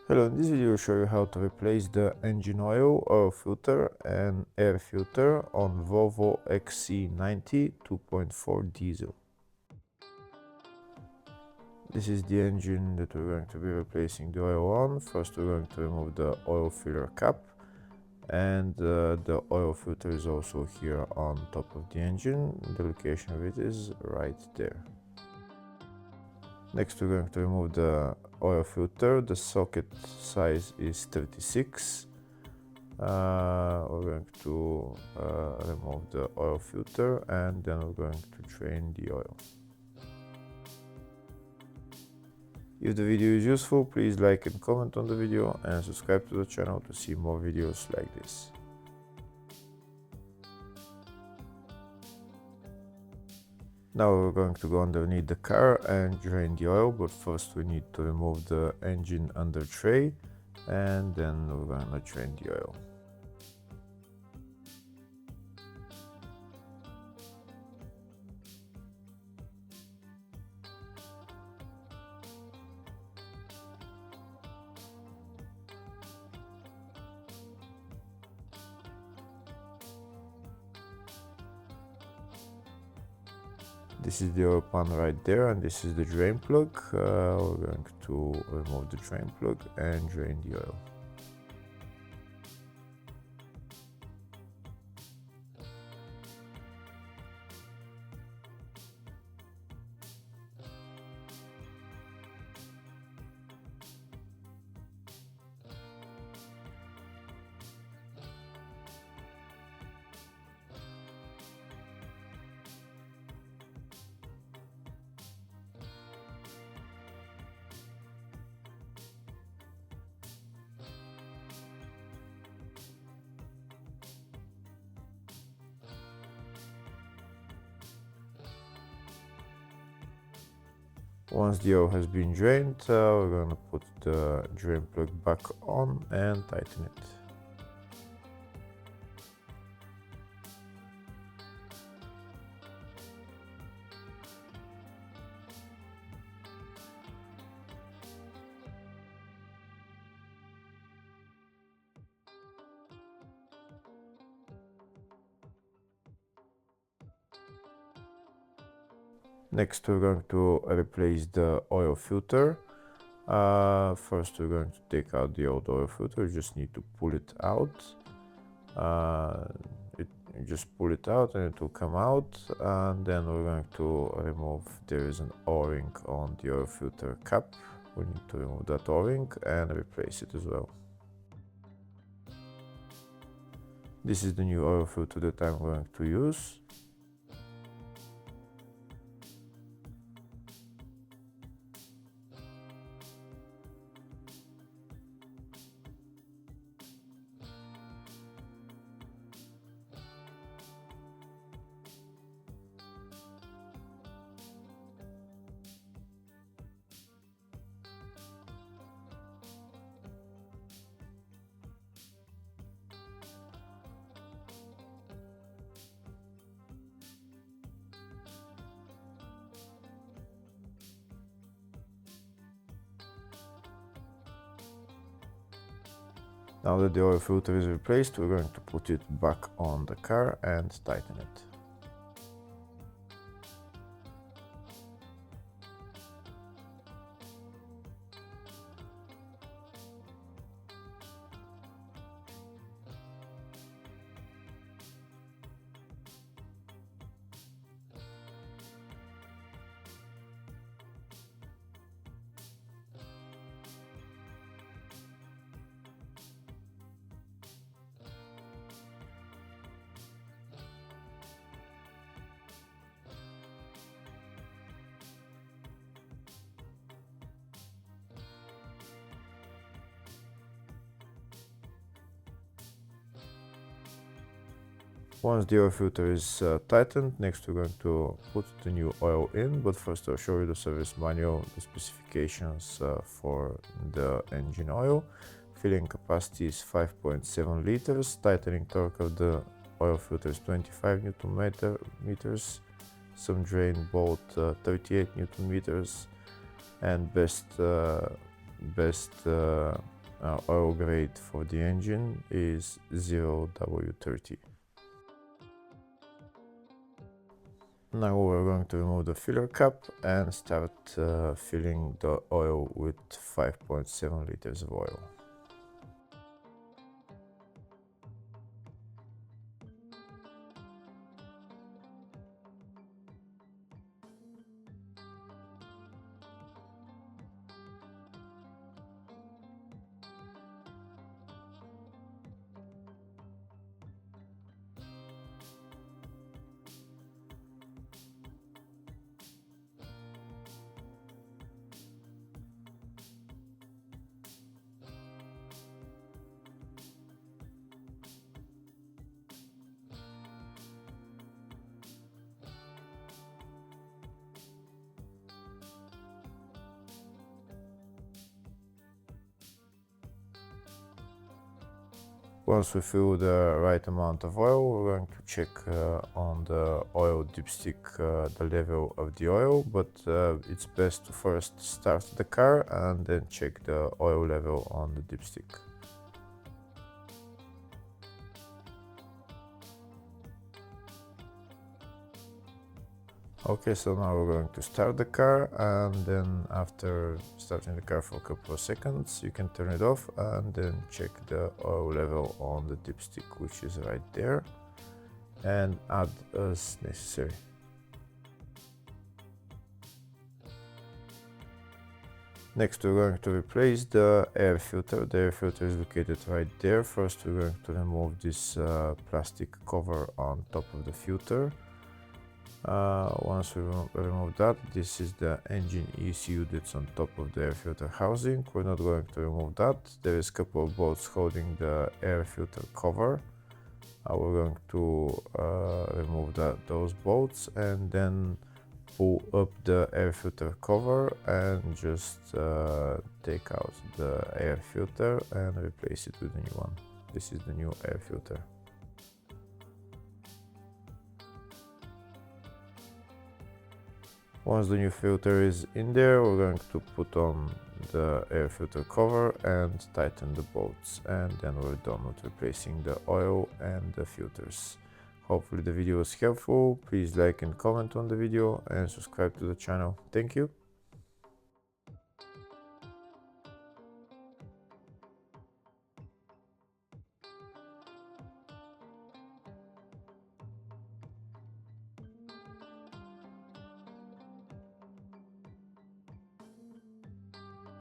Hello, in this video I'll show you how to replace the engine oil filter and air filter on Volvo XC90 2.4 diesel. This is the engine that we're going to be replacing the oil on. First we're going to remove the oil filler cap, and the oil filter is also here on top of the engine. The location of it is right there. Next we're going to remove the oil filter. The socket size is 36. We're going to remove the oil filter, and then we're going to drain the oil. If the video is useful, please like and comment on the video and subscribe to the channel to see more videos like this. Now we're going to go underneath the car and drain the oil, but first we need to remove the engine under tray, and then we're going to drain the oil. This is the oil pan right there, and this is the drain plug. We're going to remove the drain plug and drain the oil. Once the oil has been drained, we're going to put the drain plug back on and tighten it. Next we're going to replace the oil filter. First we're going to take out the old oil filter. You just need to pull it out. You just pull it out and it will come out, and then we're going to remove, there is an o-ring on the oil filter cap. We need to remove that o-ring and replace it as well. This is the new oil filter that I'm going to use. Now that the oil filter is replaced, we're going to put it back on the car and tighten it. Once the oil filter is tightened, next we're going to put the new oil in, but first I'll show you the service manual, the specifications for the engine oil. Filling capacity is 5.7 liters, tightening torque of the oil filter is 25 Newton meters, some drain bolt 38 Newton meters, and best oil grade for the engine is 0W30. Now we're going to remove the filler cap and start filling the oil with 5.7 liters of oil. Once we fill the right amount of oil, we're going to check on the oil dipstick the level of the oil, but it's best to first start the car and then check the oil level on the dipstick. Okay, so now we're going to start the car, and then after starting the car for a couple of seconds, you can turn it off and then check the oil level on the dipstick, which is right there, and add as necessary. Next, we're going to replace the air filter. The air filter is located right there. First, we're going to remove this plastic cover on top of the filter. Once we remove that, this is the engine ECU that's on top of the air filter housing. We're not going to remove that. There is a couple of bolts holding the air filter cover. We're going to remove those bolts and then pull up the air filter cover and just take out the air filter and replace it with a new one. This is the new air filter. Once the new filter is in there, we're going to put on the air filter cover and tighten the bolts, and then we're done with replacing the oil and the filters. Hopefully the video was helpful. Please like and comment on the video and subscribe to the channel. Thank you.